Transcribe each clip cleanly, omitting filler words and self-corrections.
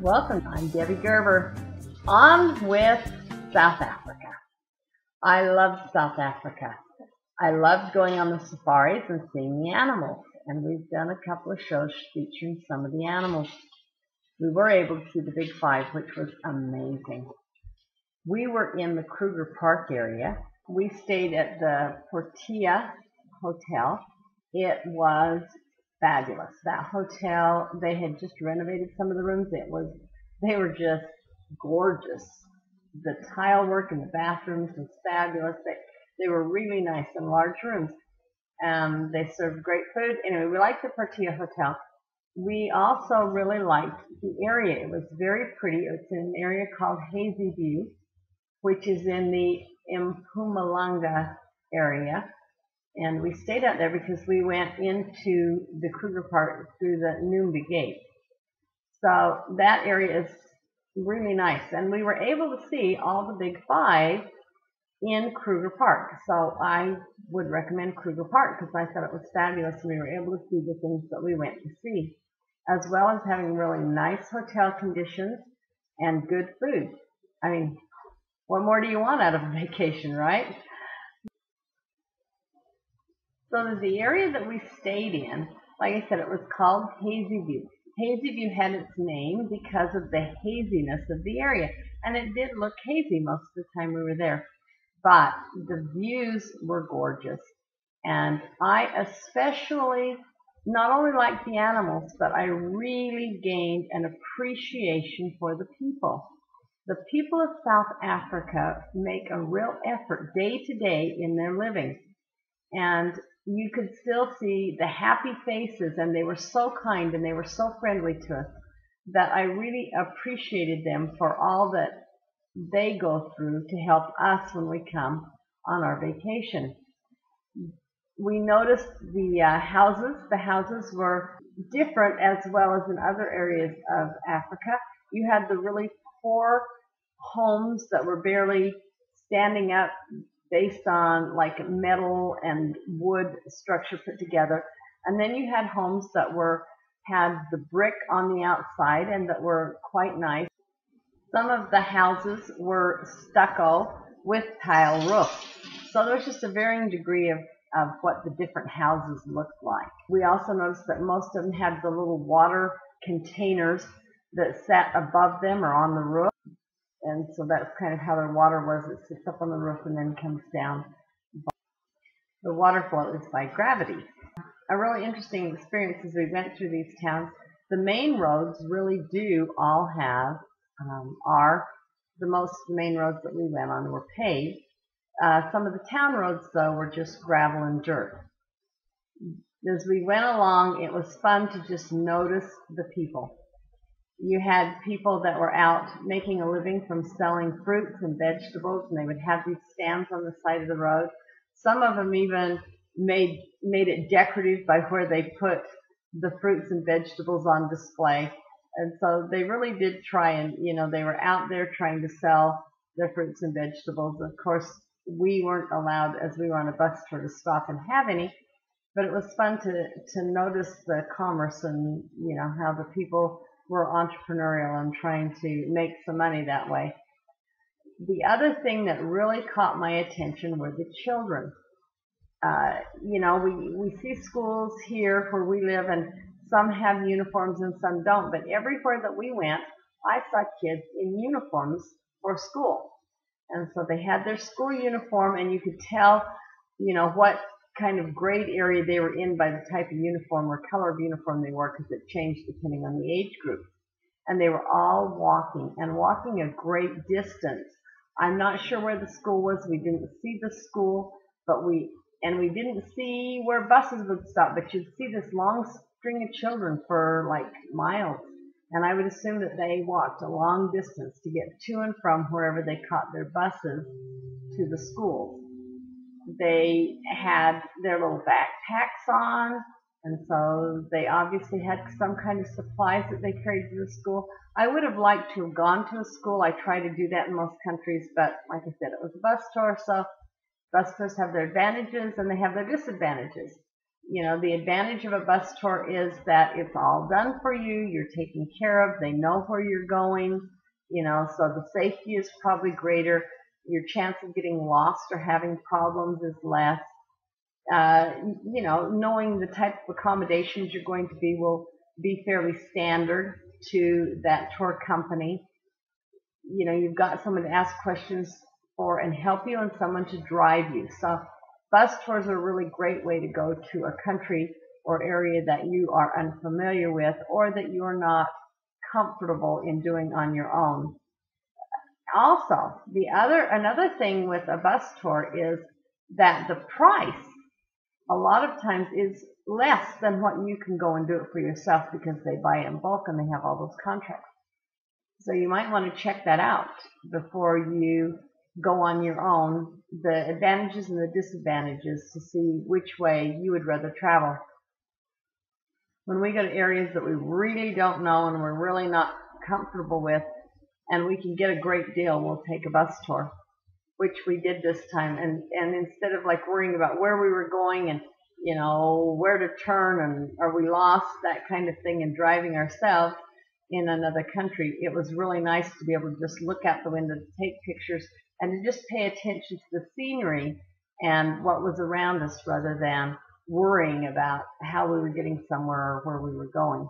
Welcome, I'm Debbie Gerber. On with South Africa. I love South Africa. I loved going on the safaris and seeing the animals, and we've done a couple of shows featuring some of the animals. We were able to see the Big Five, which was amazing. We were in the Kruger Park area. We stayed at the Protea Hotel. It was fabulous. That hotel, they had just renovated some of the rooms. They were just gorgeous. The tile work in the bathrooms was fabulous. They were really nice and large rooms. They served great food. Anyway, we liked the Protea Hotel. We also really liked the area. It was very pretty. It's in an area called Hazyview, which is in the Mpumalanga area. And we stayed out there because we went into the Kruger Park through the Numbi Gate. So that area is really nice. And we were able to see all the Big Five in Kruger Park. So I would recommend Kruger Park because I thought it was fabulous. We were able to see the things that we went to see, as well as having really nice hotel conditions and good food. I mean, what more do you want out of a vacation, right? So the area that we stayed in, like I said, it was called Hazyview. Hazyview had its name because of the haziness of the area, and it did look hazy most of the time we were there. But the views were gorgeous, and I especially not only liked the animals, but I really gained an appreciation for the people. The people of South Africa make a real effort day to day in their living, and you could still see the happy faces, and they were so kind and they were so friendly to us that I really appreciated them for all that they go through to help us when we come on our vacation. We noticed the houses. The houses were different as well as in other areas of Africa. You had the really poor homes that were barely standing up based on like metal and wood structure put together. And then you had homes that had the brick on the outside and that were quite nice. Some of the houses were stucco with tile roofs. So there was just a varying degree of what the different houses looked like. We also noticed that most of them had the little water containers that sat above them or on the roof. And so that's kind of how their water was. It sits up on the roof and then comes down. The water flow is by gravity. A really interesting experience as we went through these towns. The main roads really do all have, the main roads that we went on were paved. Some of the town roads, though, were just gravel and dirt. As we went along, it was fun to just notice the people. You had people that were out making a living from selling fruits and vegetables, and they would have these stands on the side of the road. Some of them even made it decorative by where they put the fruits and vegetables on display. And so they really did try and, they were out there trying to sell their fruits and vegetables. Of course, we weren't allowed, as we were on a bus tour, to stop and have any, but it was fun to notice the commerce and, how the people were entrepreneurial and trying to make some money that way. The other thing that really caught my attention were the children. We see schools here where we live, and some have uniforms and some don't, but everywhere that we went, I saw kids in uniforms for school. And so they had their school uniform, and you could tell, what kind of grade area they were in by the type of uniform or color of uniform they wore, because it changed depending on the age group. And they were all walking a great distance. I'm not sure where the school was. We didn't see the school, we didn't see where buses would stop, but you'd see this long string of children for like miles. And I would assume that they walked a long distance to get to and from wherever they caught their buses to the schools. They had their little backpacks on, and so they obviously had some kind of supplies that they carried to the school. I would have liked to have gone to a school. I try to do that in most countries, but like I said, it was a bus tour, so bus tours have their advantages and they have their disadvantages. You know, the advantage of a bus tour is that it's all done for you. You're taken care of. They know where you're going, you know, so the safety is probably greater. Your chance of getting lost or having problems is less. You know, knowing the type of accommodations you're going to be will be fairly standard to that tour company. You know, you've got someone to ask questions for and help you, and someone to drive you. So bus tours are a really great way to go to a country or area that you are unfamiliar with, or that you are not comfortable in doing on your own. Also, another thing with a bus tour is that the price a lot of times is less than what you can go and do it for yourself, because they buy it in bulk and they have all those contracts. So you might want to check that out before you go on your own, the advantages and the disadvantages, to see which way you would rather travel. When we go to areas that we really don't know and we're really not comfortable with, and we can get a great deal, we'll take a bus tour, which we did this time. And instead of like worrying about where we were going and, you know, where to turn and are we lost, that kind of thing, and driving ourselves in another country, it was really nice to be able to just look out the window, to take pictures, and to just pay attention to the scenery and what was around us, rather than worrying about how we were getting somewhere or where we were going.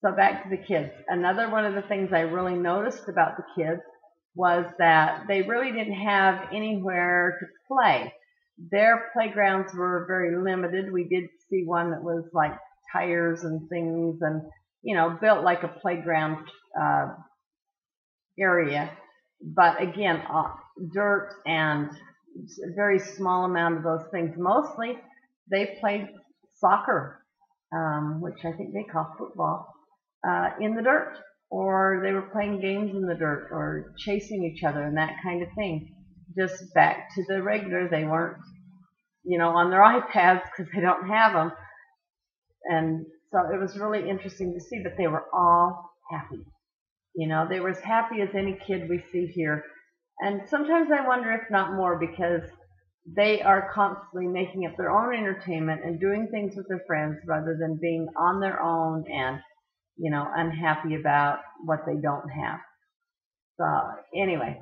So back to the kids. Another one of the things I really noticed about the kids was that they really didn't have anywhere to play. Their playgrounds were very limited. We did see one that was like tires and things, and, you know, built like a playground area. But again, dirt and a very small amount of those things. Mostly they played soccer, which I think they call football, in the dirt. Or they were playing games in the dirt, or chasing each other and that kind of thing. Just back to the regular, they weren't, you know, on their iPads, because they don't have them. And so it was really interesting to see, but they were all happy. You know, they were as happy as any kid we see here. And sometimes I wonder if not more, because they are constantly making up their own entertainment and doing things with their friends, rather than being on their own and, you know, unhappy about what they don't have. So anyway,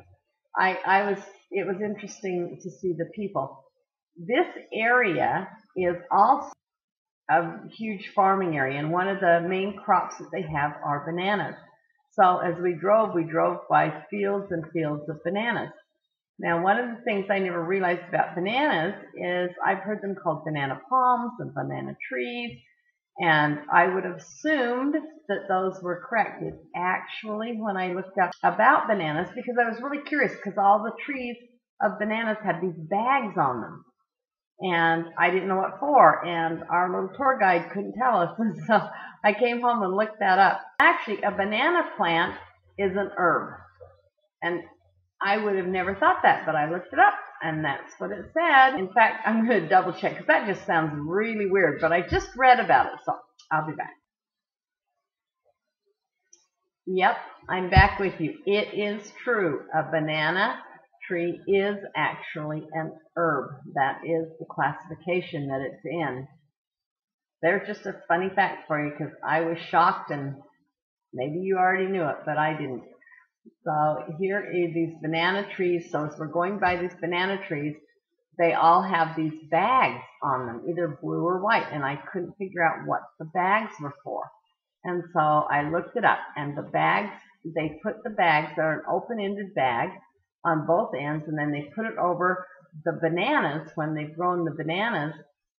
it was interesting to see the people. This area is also a huge farming area, and one of the main crops that they have are bananas. So as we drove by fields and fields of bananas. Now, one of the things I never realized about bananas is I've heard them called banana palms and banana trees, and I would have assumed that those were correct. It's actually, when I looked up about bananas, because I was really curious, because all the trees of bananas had these bags on them, and I didn't know what for, and our little tour guide couldn't tell us, and so I came home and looked that up. Actually, a banana plant is an herb, and I would have never thought that, but I looked it up, and that's what it said. In fact, I'm going to double check, because that just sounds really weird, but I just read about it, so I'll be back. Yep, I'm back with you. It is true. A banana tree is actually an herb. That is the classification that it's in. There's just a funny fact for you, because I was shocked, and maybe you already knew it, but I didn't. So here are these banana trees. So as we're going by these banana trees, they all have these bags on them, either blue or white, and I couldn't figure out what the bags were for. And so I looked it up, and the bags, they put the bags, they're an open-ended bag on both ends, and then they put it over the bananas when they've grown the bananas,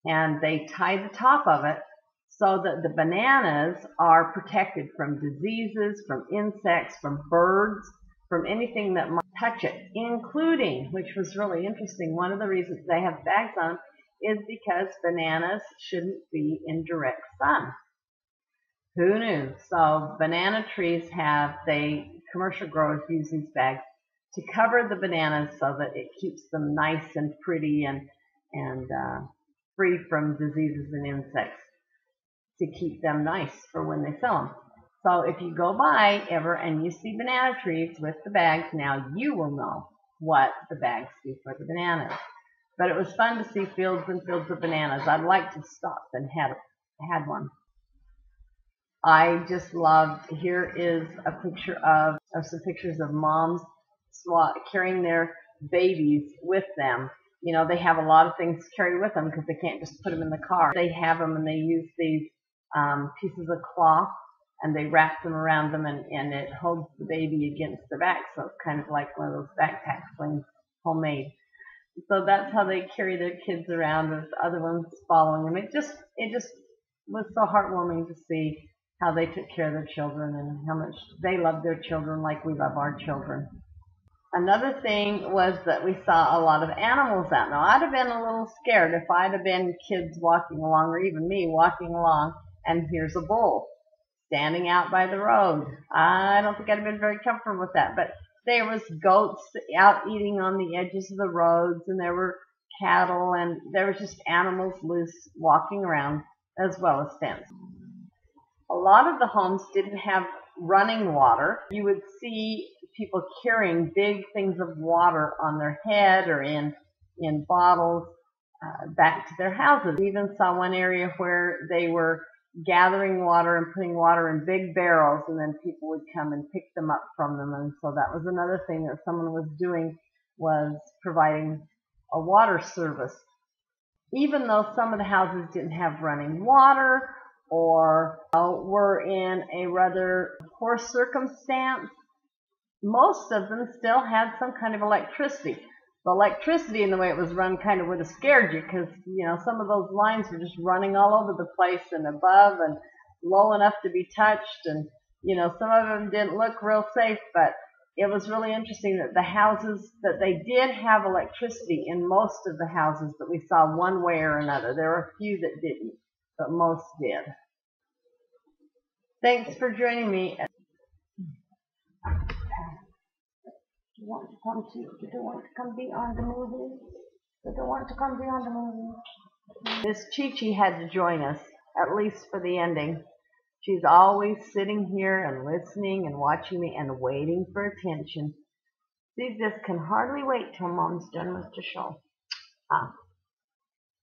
and they tie the top of it so that the bananas are protected from diseases, from insects, from birds, from anything that might touch it, including, which was really interesting, one of the reasons they have bags on is because bananas shouldn't be in direct sun. Who knew? So banana trees commercial growers use these bags to cover the bananas so that it keeps them nice and pretty and free from diseases and insects, to keep them nice for when they sell them. So if you go by ever and you see banana trees with the bags, now you will know what the bags do for the bananas. But it was fun to see fields and fields of bananas. I'd like to stop and had one. I just loved, here is a picture of, or some pictures of moms carrying their babies with them. You know, they have a lot of things carried with them because they can't just put them in the car. They have them and they use these pieces of cloth and they wrap them around them and it holds the baby against their back. So it's kind of like one of those backpack things, homemade. So that's how they carry their kids around with other ones following them. It just was so heartwarming to see how they took care of their children and how much they love their children like we love our children. Another thing was that we saw a lot of animals out. Now, I'd have been a little scared if I'd have been kids walking along, or even me walking along, and here's a bull standing out by the road. I don't think I'd have been very comfortable with that, but there was goats out eating on the edges of the roads, and there were cattle, and there was just animals loose walking around, as well as fence. A lot of the homes didn't have running water. You would see people carrying big things of water on their head or in bottles back to their houses. We even saw one area where they were gathering water and putting water in big barrels, and then people would come and pick them up from them. And so that was another thing that someone was doing, was providing a water service. Even though some of the houses didn't have running water or were in a rather poor circumstance, most of them still had some kind of electricity. The electricity and the way it was run kind of would have scared you, because, you know, some of those lines were just running all over the place and above and low enough to be touched, and, you know, some of them didn't look real safe. But it was really interesting that the houses that they did have electricity, in most of the houses that we saw one way or another. There were a few that didn't, but most did. Thanks for joining me. Do you want to come be on the movie? Do you want to come be on the movie? Miss Chi-Chi had to join us, at least for the ending. She's always sitting here and listening and watching me and waiting for attention. She just can hardly wait till Mom's done with the show.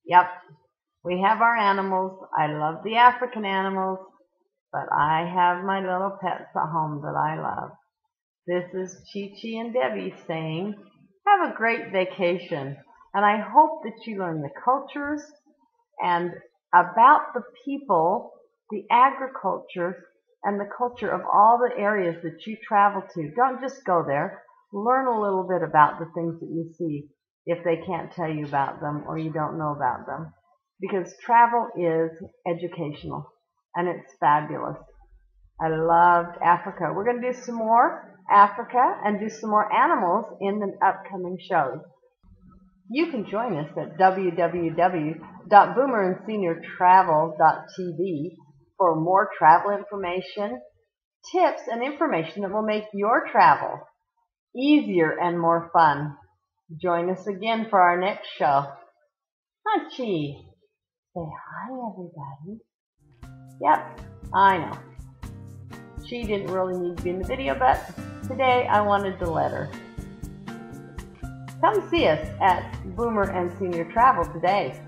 Yep, we have our animals. I love the African animals, but I have my little pets at home that I love. This is Chi-Chi and Debbie saying, have a great vacation, and I hope that you learn the cultures and about the people, the agriculture, and the culture of all the areas that you travel to. Don't just go there. Learn a little bit about the things that you see if they can't tell you about them or you don't know about them. Because travel is educational, and it's fabulous. I loved Africa. We're going to do some more Africa and do some more animals in the upcoming shows. You can join us at www.boomerandseniortravel.tv for more travel information, tips, and information that will make your travel easier and more fun. Join us again for our next show. Hi, Chi. Say hi, everybody. Yep, I know. She didn't really need to be in the video, but today I wanted to let her. Come see us at Boomer and Senior Travel today.